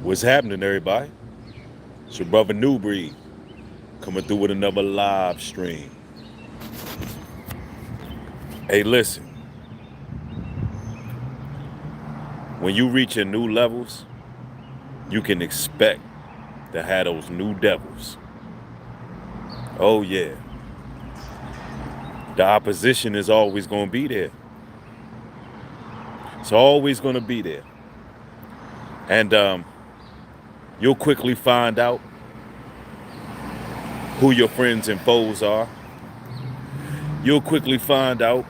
What's happening, everybody? It's your brother New Breed coming through with another live stream. Hey, listen, when you reach your new levels, you can expect to have those new devils. Oh, yeah. The opposition is always going to be there. It's always going to be there. And you'll quickly find out who your friends and foes are. You'll quickly find out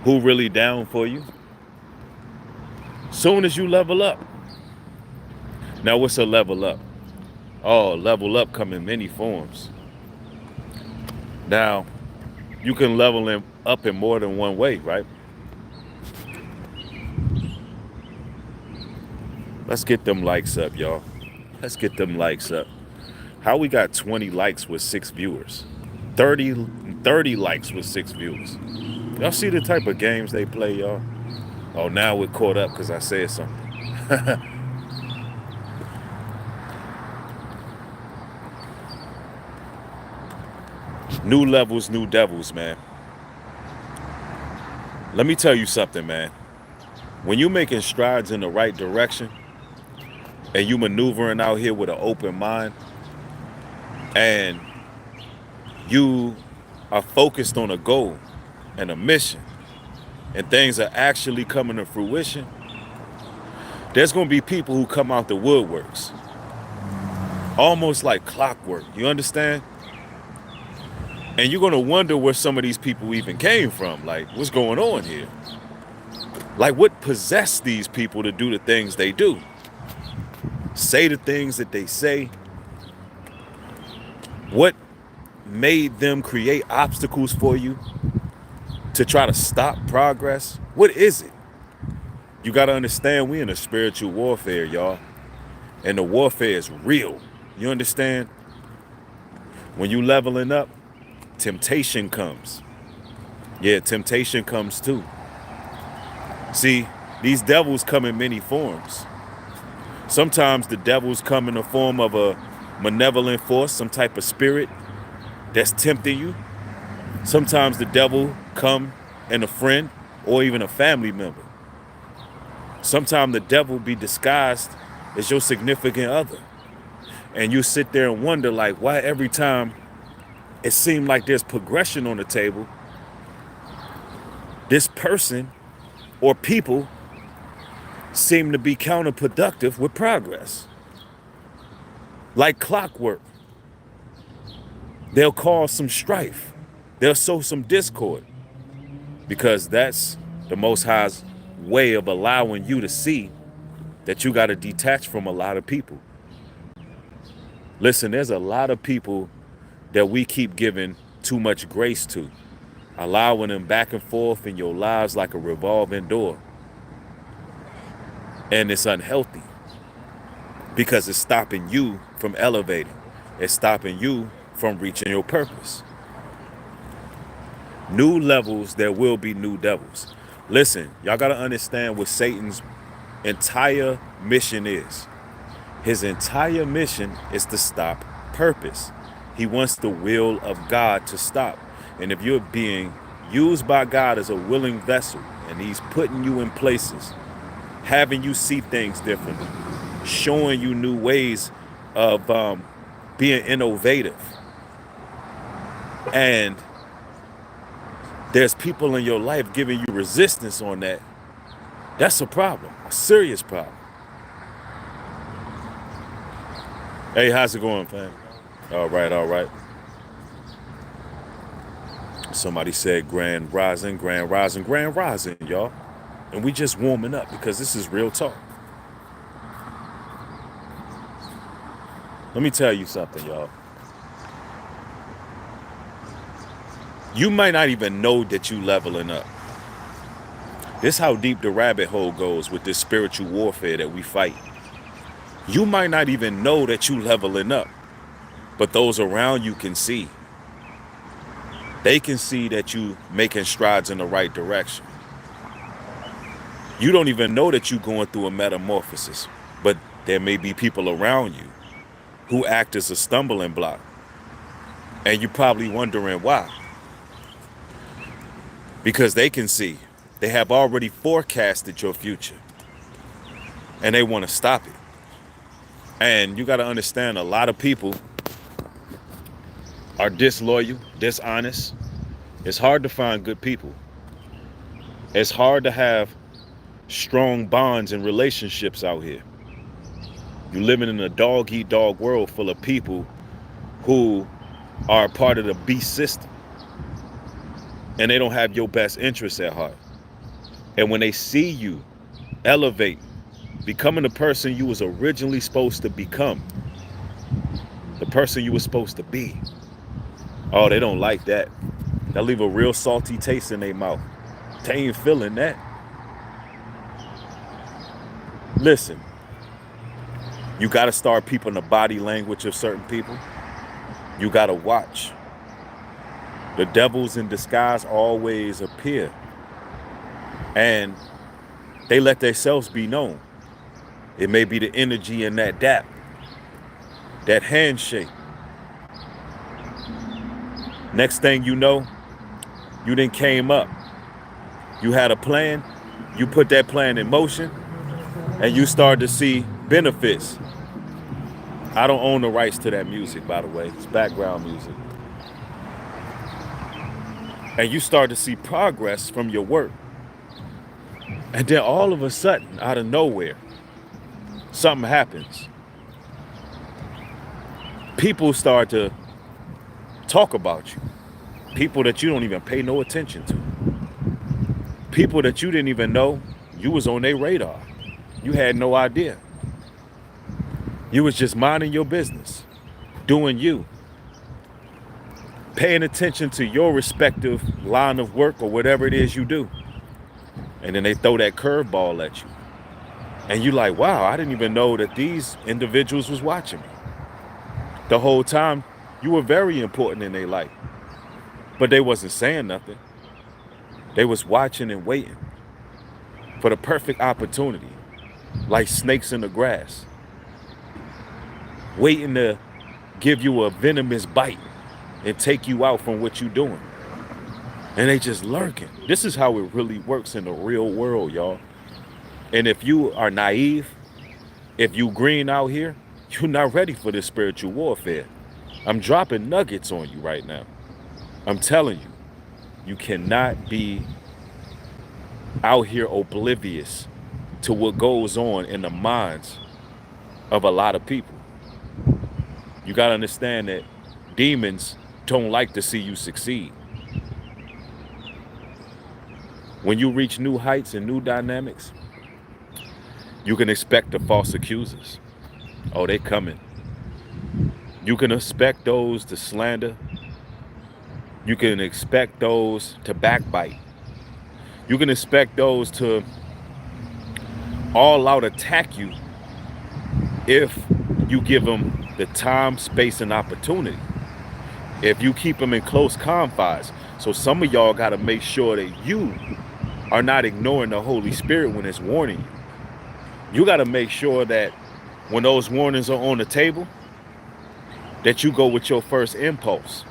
who really down for you. Soon as you level up. Now, what's a level up? Oh, level up come in many forms. Now, you can level up in more than one way, right? Let's get them likes up, y'all. Let's get them likes up. How we got 20 likes with 6 viewers? 30 likes with 6 viewers. Y'all see the type of games they play, y'all? Oh, now we're caught up because I said something. New levels, new devils, man. Let me tell you something, man. When you're making strides in the right direction and you maneuvering out here with an open mind and you are focused on a goal and a mission and things are actually coming to fruition, there's going to be people who come out the woodworks. Almost like clockwork, you understand? And you're going to wonder where some of these people even came from. Like, what's going on here? Like, what possessed these people to do the things they do? Say the things that they say? What made them create obstacles for you to try to stop progress? What is it? You got to understand, we in a spiritual warfare, y'all. And the warfare is real. You understand? When you leveling up, temptation comes. Yeah, temptation comes too. See, these devils come in many forms. Sometimes the devils come in the form of a malevolent force, some type of spirit that's tempting you. Sometimes the devil come in a friend or even a family member. Sometimes the devil be disguised as your significant other. And you sit there and wonder, like, why every time it seems like there's progression on the table, this person or people seem to be counterproductive with progress. Like clockwork. They'll cause some strife. They'll sow some discord. Because that's the Most High's way of allowing you to see that you got to detach from a lot of people. Listen, there's a lot of people that we keep giving too much grace to, allowing them back and forth in your lives like a revolving door. And it's unhealthy because it's stopping you from elevating. It's stopping you from reaching your purpose. New levels, there will be new devils. Listen, y'all got to understand what Satan's entire mission is. His entire mission is to stop purpose. He wants the will of God to stop. And if you're being used by God as a willing vessel, and he's putting you in places, having you see things differently, showing you new ways of being innovative, and there's people in your life giving you resistance on that, that's a problem, a serious problem. Hey, how's it going, fam? All right, all right. Somebody said grand rising, grand rising, grand rising, y'all. And we just warming up because this is real talk. Let me tell you something, y'all. You might not even know that you leveling up. This is how deep the rabbit hole goes with this spiritual warfare that we fight. You might not even know that you leveling up, but those around you can see. They can see that you making strides in the right direction. You don't even know that you're going through a metamorphosis, but there may be people around you who act as a stumbling block. And you're probably wondering why. Because they can see, they have already forecasted your future and they want to stop it. And you got to understand, a lot of people are disloyal, dishonest. It's hard to find good people. It's hard to have strong bonds and relationships out here. You're living in a dog-eat-dog world full of people who are part of the beast system, and they don't have your best interests at heart. And when they see you elevate, becoming the person you was originally supposed to become, the person you were supposed to be, oh, they don't like that. They'll leave a real salty taste in their mouth. They ain't feeling that. Listen, you got to start peeping the body language of certain people. You got to watch. The devils in disguise always appear, and they let themselves be known. It may be the energy in that dap, that handshake. Next thing you know, you then came up. You had a plan. You put that plan in motion, and you started to see benefits. I don't own the rights to that music, by the way. It's background music. And you start to see progress from your work. And then all of a sudden, out of nowhere, something happens. People start to talk about you. People that you don't even pay no attention to. People that you didn't even know you was on their radar. You had no idea. You was just minding your business, doing you, paying attention to your respective line of work or whatever it is you do. And then they throw that curveball at you. And you like, wow, I didn't even know that these individuals was watching me. The whole time, you were very important in their life. But they wasn't saying nothing. They was watching and waiting for the perfect opportunity, like snakes in the grass, waiting to give you a venomous bite and take you out from what you're doing. And they just lurking. This is how it really works in the real world, y'all. And if you are naive, if you green out here, you're not ready for this spiritual warfare. I'm dropping nuggets on you right now. I'm telling you, you cannot be out here oblivious to what goes on in the minds of a lot of people. You got to understand that demons don't like to see you succeed. When you reach new heights and new dynamics, you can expect the false accusers. Oh, they coming. You can expect those to slander. You can expect those to backbite. You can expect those to all out attack you if you give them the time, space, and opportunity. If you keep them in close confines. So some of y'all got to make sure that you are not ignoring the Holy Spirit when it's warning you. You got to make sure that when those warnings are on the table, that you go with your first impulse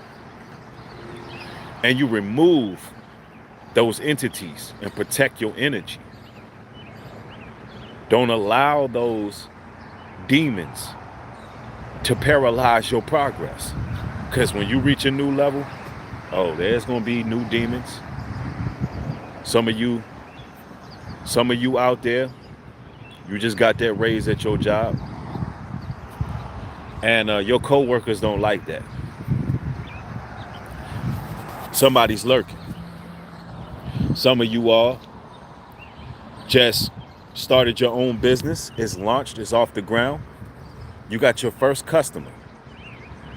and you remove those entities and protect your energy. Don't allow those demons to paralyze your progress. Because when you reach a new level, oh, there's going to be new demons. Some of you out there, you just got that raise at your job. And your coworkers don't like that. Somebody's lurking. Some of you all just started your own business. It's launched. It's off the ground. You got your first customer.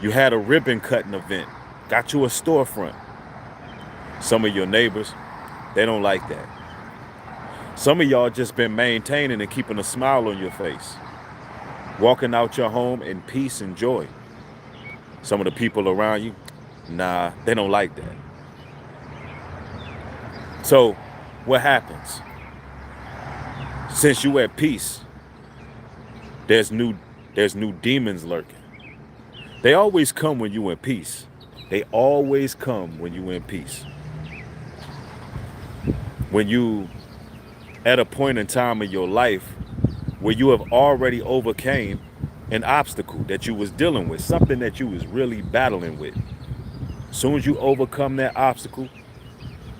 You had a ribbon cutting event. Got you a storefront. Some of your neighbors, they don't like that. Some of y'all just been maintaining and keeping a smile on your face. Walking out your home in peace and joy. Some of the people around you, nah, they don't like that. So what happens? Since you at peace, there's new demons lurking. They always come when you in peace. They always come when you in peace. When you at a point in time in your life where you have already overcame an obstacle that you was dealing with, something that you was really battling with. As soon as you overcome that obstacle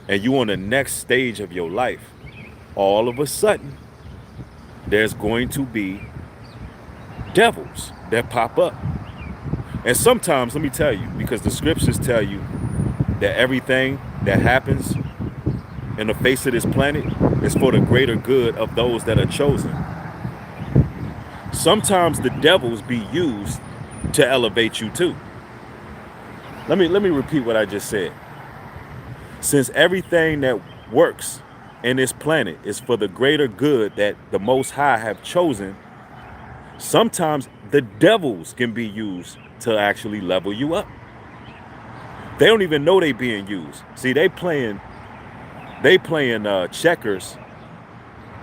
and you on the next stage of your life, all of a sudden, there's going to be devils that pop up. And sometimes, let me tell you, because the scriptures tell you that everything that happens in the face of this planet is for the greater good of those that are chosen. Sometimes the devils be used to elevate you too. Let me repeat what I just said. Since everything that works in this planet is for the greater good that the Most High have chosen, sometimes the devils can be used to actually level you up. They don't even know they being used. See, they playing checkers,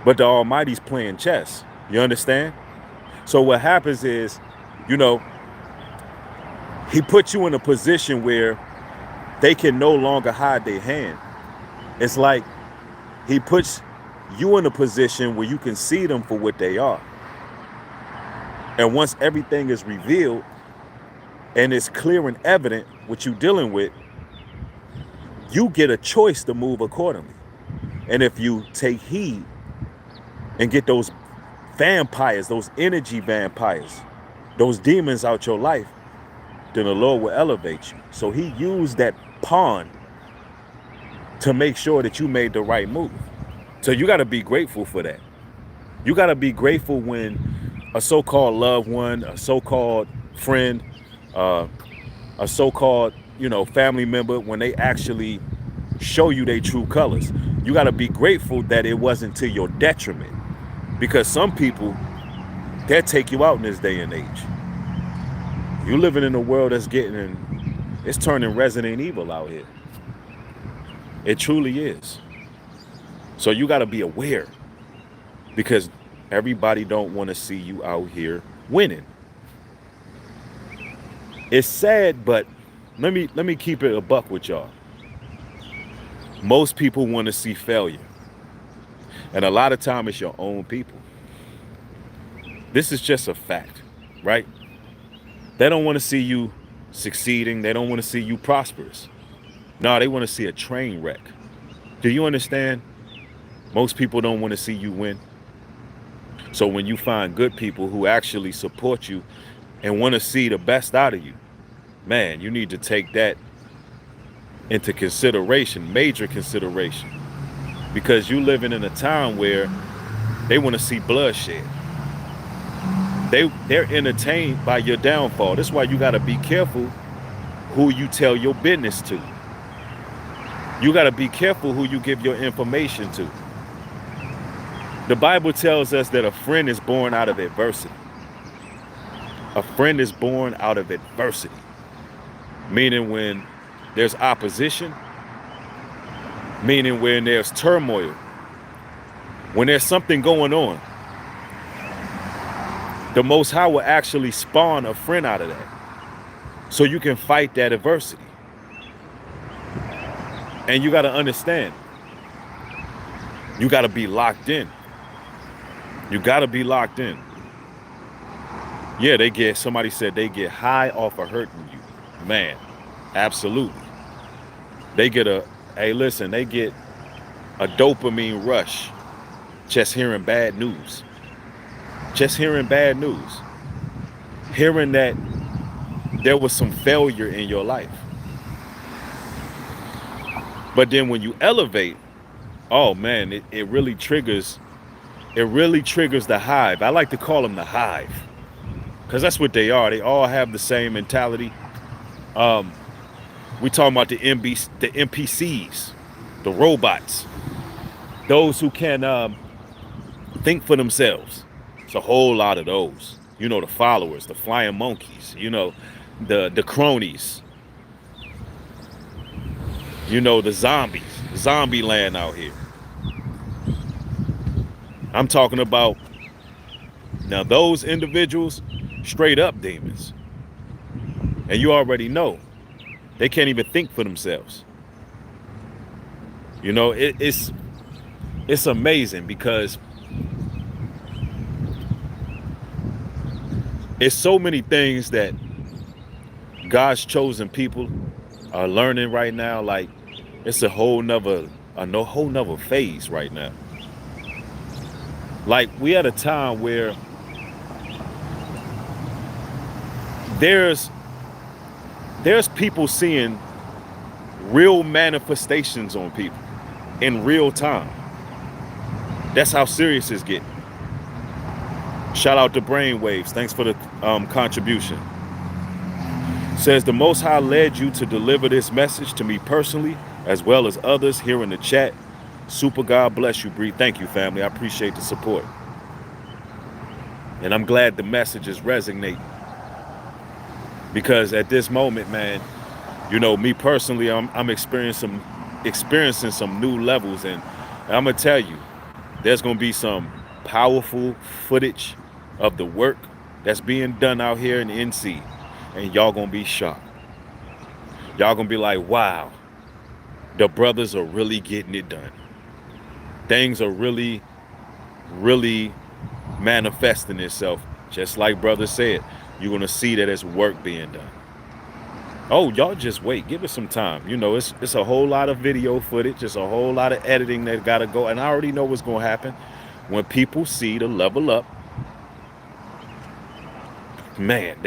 but the Almighty's playing chess. You understand? So what happens is, you know, he puts you in a position where they can no longer hide their hand. It's like he puts you in a position where you can see them for what they are. And once everything is revealed and it's clear and evident what you're dealing with, you get a choice to move accordingly. And if you take heed and get those vampires, those energy vampires, those demons out your life, then the Lord will elevate you. So he used that pawn to make sure that you made the right move. So you got to be grateful for that. You got to be grateful when a so-called loved one, a so-called friend, a so-called, family member, when they actually show you their true colors. You got to be grateful that it wasn't to your detriment, because some people, they'll take you out in this day and age. You're living in a world that's it's turning Resident Evil out here. It truly is. So you got to be aware, because everybody don't want to see you out here winning. It's sad, but let me keep it a buck with y'all. Most people want to see failure. And a lot of time it's your own people. This is just a fact, right? They don't want to see you succeeding. They don't want to see you prosperous. No, they want to see a train wreck. Do you understand? Most people don't want to see you win. So when you find good people who actually support you and want to see the best out of you, man, you need to take that into consideration, major consideration, because you living in a time where they want to see bloodshed. They're entertained by your downfall. That's why you got to be careful who you tell your business to. You got to be careful who you give your information to. The Bible tells us that a friend is born out of adversity. A friend is born out of adversity. Meaning when there's opposition, meaning when there's turmoil, when there's something going on, the Most High will actually spawn a friend out of that, so you can fight that adversity. And you got to understand, you got to be locked in. You got to be locked in. Yeah, somebody said they get high off of hurting you. Man, absolutely. They get a dopamine rush just hearing bad news. Just hearing bad news. Hearing that there was some failure in your life. But then when you elevate, oh man, it really triggers the hive. I like to call them the hive, because that's what they are. They all have the same mentality. We talking about the NPCs, the robots, those who can think for themselves. It's a whole lot of those. The followers, the flying monkeys, the cronies, the zombies, zombie land out here. I'm talking about now those individuals, straight up demons. And you already know they can't even think for themselves. You know, it's amazing because it's so many things that God's chosen people are learning right now. Like it's a whole nother phase right now. Like we at a time where there's people seeing real manifestations on people in real time. That's how serious it's getting. Shout out to Brainwaves. Thanks for the contribution. Says the Most High led you to deliver this message to me personally, as well as others here in the chat. Super God bless you, Bree. Thank you, family. I appreciate the support. And I'm glad the message is resonating. Because at this moment, man, you know, me personally, I'm experiencing some new levels. And I'm going to tell you, there's going to be some powerful footage of the work that's being done out here in the NC. And y'all going to be shocked. Y'all going to be like, wow, the brothers are really getting it done. Things are really, really manifesting itself. Just like brother said, you're going to see that it's work being done. Oh, y'all just wait. Give it some time. You know, it's a whole lot of video footage. It's a whole lot of editing that got to go. And I already know what's going to happen. When people see the level up, man,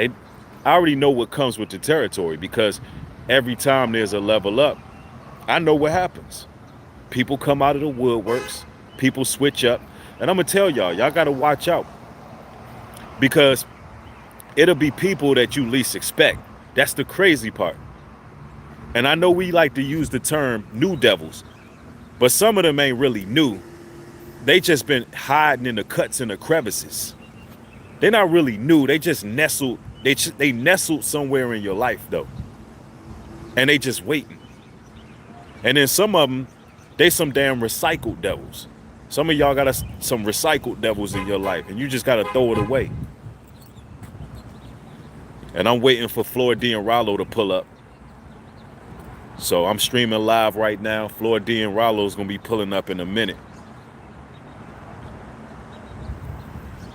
I already know what comes with the territory, because every time there's a level up, I know what happens. People come out of the woodworks. People switch up. And I'm going to tell y'all got to watch out, because it'll be people that you least expect. That's the crazy part. And I know we like to use the term new devils, but some of them ain't really new. They just been hiding in the cuts and the crevices. They're not really new. They just nestled. They nestled somewhere in your life, though. And they just waiting. And then some of them, they some damn recycled devils. Some of y'all got some recycled devils in your life, and you just got to throw it away. And I'm waiting for Floor D and Rollo to pull up. So I'm streaming live right now. Floor D and Rollo's going to be pulling up in a minute.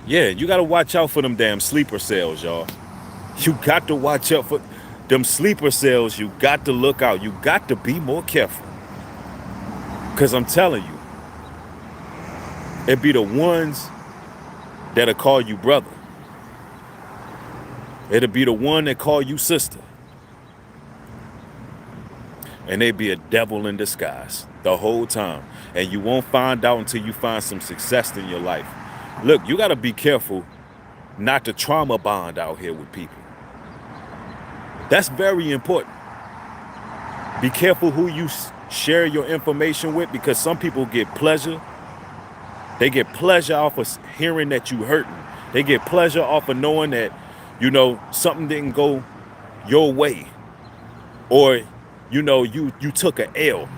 Yeah, you got to watch out for them damn sleeper cells, y'all. You got to watch out for them sleeper cells. You got to look out. You got to be more careful. Because I'm telling you, it be the ones that'll call you brother. It'll be the one that call you sister. And they be a devil in disguise the whole time. And you won't find out until you find some success in your life. Look, you got to be careful not to trauma bond out here with people. That's very important. Be careful who you share your information with, because some people get pleasure. They get pleasure off of hearing that you hurting. They get pleasure off of knowing that, you know, something didn't go your way, or, you know, you took an L.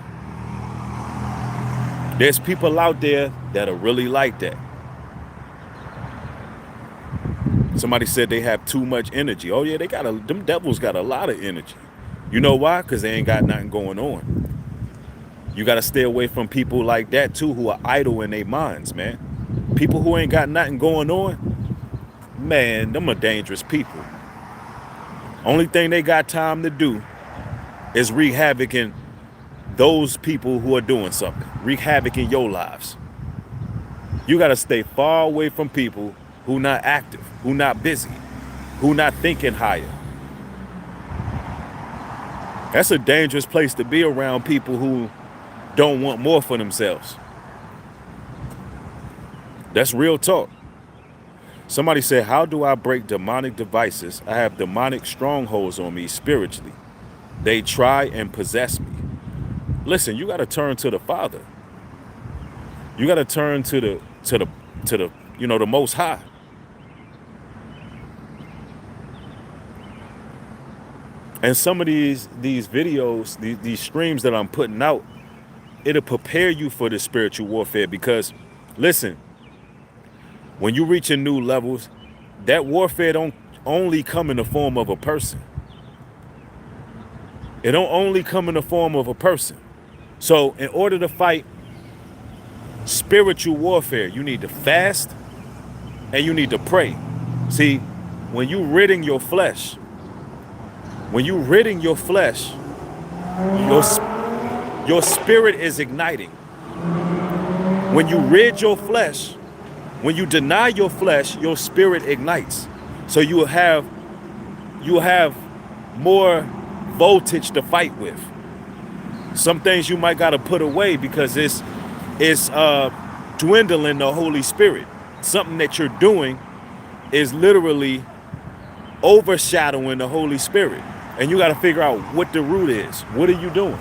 There's people out there that are really like that. Somebody said they have too much energy. Oh yeah, them devils got a lot of energy. You know why? Because they ain't got nothing going on. You got to stay away from people like that too, who are idle in their minds, man. People who ain't got nothing going on, man, them are dangerous people. Only thing they got time to do is wreak havoc in those people who are doing something. Wreak havoc in your lives. You got to stay far away from people who not active, who not busy, who not thinking higher. That's a dangerous place to be around people who don't want more for themselves. That's real talk. Somebody said, how do I break demonic devices? I have demonic strongholds on me spiritually. They try and possess me. Listen, you got to turn to the Father. You got to turn to the you know, the Most High. And some of these videos, these streams that I'm putting out, it'll prepare you for the spiritual warfare, because listen, When you reach in new levels, that warfare don't only come in the form of a person. It don't only come in the form of a person. So in order to fight spiritual warfare, you need to fast and you need to pray. See, when you ridding your flesh, your, your spirit is igniting. When you rid your flesh, when you deny your flesh, your spirit ignites. So you will have more voltage to fight with. Some things you might gotta put away because it's dwindling the Holy Spirit. Something that you're doing is literally overshadowing the Holy Spirit. And you gotta figure out what the root is. What are you doing?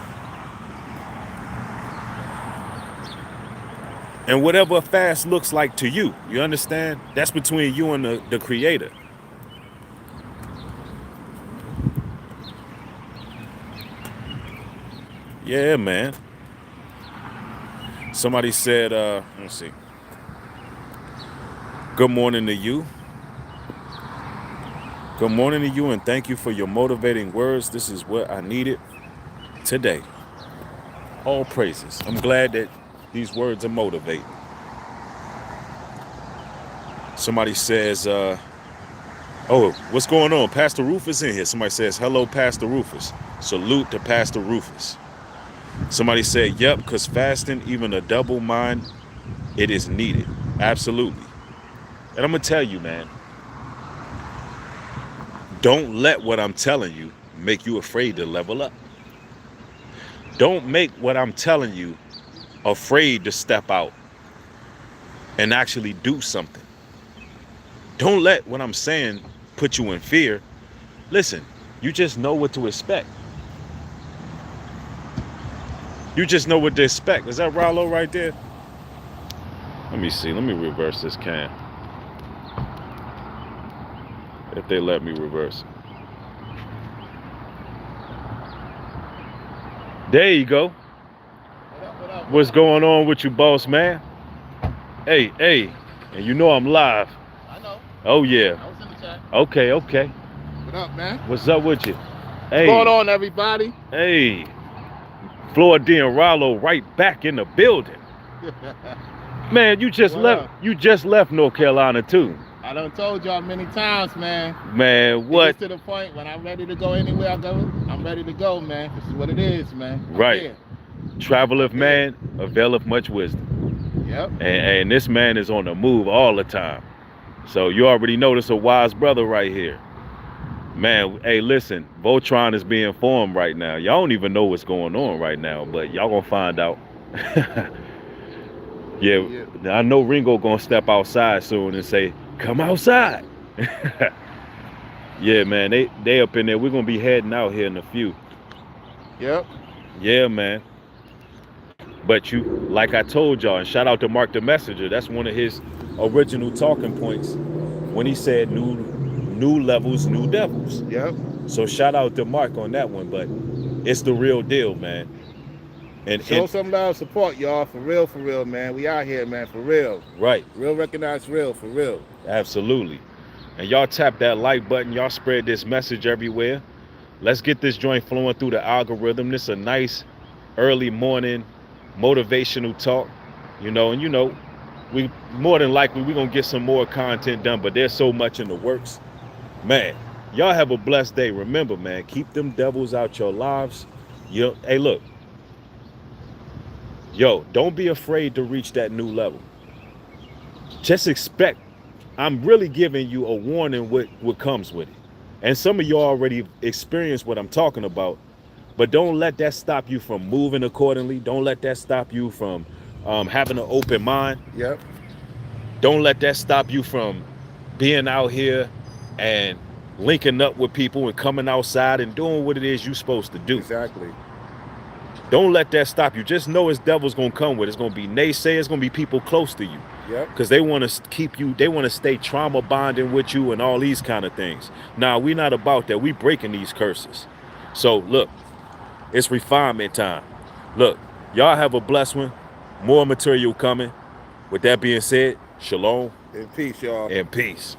And whatever a fast looks like to you, you understand? That's between you and the Creator. Yeah, man. Somebody said, let's see. Good morning to you. Good morning to you, and thank you for your motivating words. This is what I needed today. All praises. I'm glad that these words are motivating. Somebody says, oh, what's going on? Pastor Rufus in here. Somebody says, hello, Pastor Rufus. Salute to Pastor Rufus. Somebody said, yep, because fasting, even a double mind, it is needed. Absolutely. And I'm going to tell you, man, don't let what I'm telling you make you afraid to level up. Don't make what I'm telling you afraid to step out and actually do something. Don't let what I'm saying put you in fear. Listen, you just know what to expect. You just know what to expect. Is that Rollo right there? Let me see. Let me reverse this can. If they let me reverse it. There you go. What up? What's going on with you, boss man? Hey, and you know I'm live. I know. Oh yeah. I was in the chat. Okay. What up, man? What's up with you? Hey. What's going on, everybody? Hey. Florida Rollo right back in the building. Man, you just left North Carolina too. I done told y'all many times, man. Man, what? It's to the point when I'm ready to go anywhere I go, I'm ready to go, man. This is what it is, man. Right. Traveleth man, availeth much wisdom. Yep. And this man is on the move all the time. So you already know this a wise brother right here. Man, hey, listen, Voltron is being formed right now. Y'all don't even know what's going on right now, but y'all gonna find out. Yeah, I know Ringo gonna step outside soon and say, come outside. Yeah, man, they up in there. We're gonna be heading out here in a few. Yep. Yeah, man. But you, like I told y'all, and shout out to Mark the Messenger, that's one of his original talking points when he said new levels, new devils. Yep. So shout out to Mark on that one, but it's the real deal, man. And show some love, support, y'all. For real, man. We out here, man, for real. Right. Real recognize real, for real. Absolutely. And y'all tap that like button. Y'all spread this message everywhere. Let's get this joint flowing through the algorithm. This is a nice early morning motivational talk. And we more than likely we're gonna get some more content done, but there's so much in the works. Man, y'all have a blessed day. Remember, man, keep them devils out your lives. Hey, look. Yo, don't be afraid to reach that new level. Just expect. I'm really giving you a warning what comes with it. And some of you already experienced what I'm talking about, but don't let that stop you from moving accordingly. Don't let that stop you from having an open mind. Yep. Don't let that stop you from being out here and linking up with people and coming outside and doing what it is you're supposed to do. Exactly. Don't let that stop you. Just know it's devil's gonna come with. It's gonna be naysayers. It's gonna be people close to you. Yep. Because they want to keep you. They want to stay trauma bonding with you and all these kind of things. Now we're not about that. We breaking these curses. So look, it's refinement time. Look, y'all have a blessed one. More material coming. With that being said, shalom. In peace, y'all. And peace.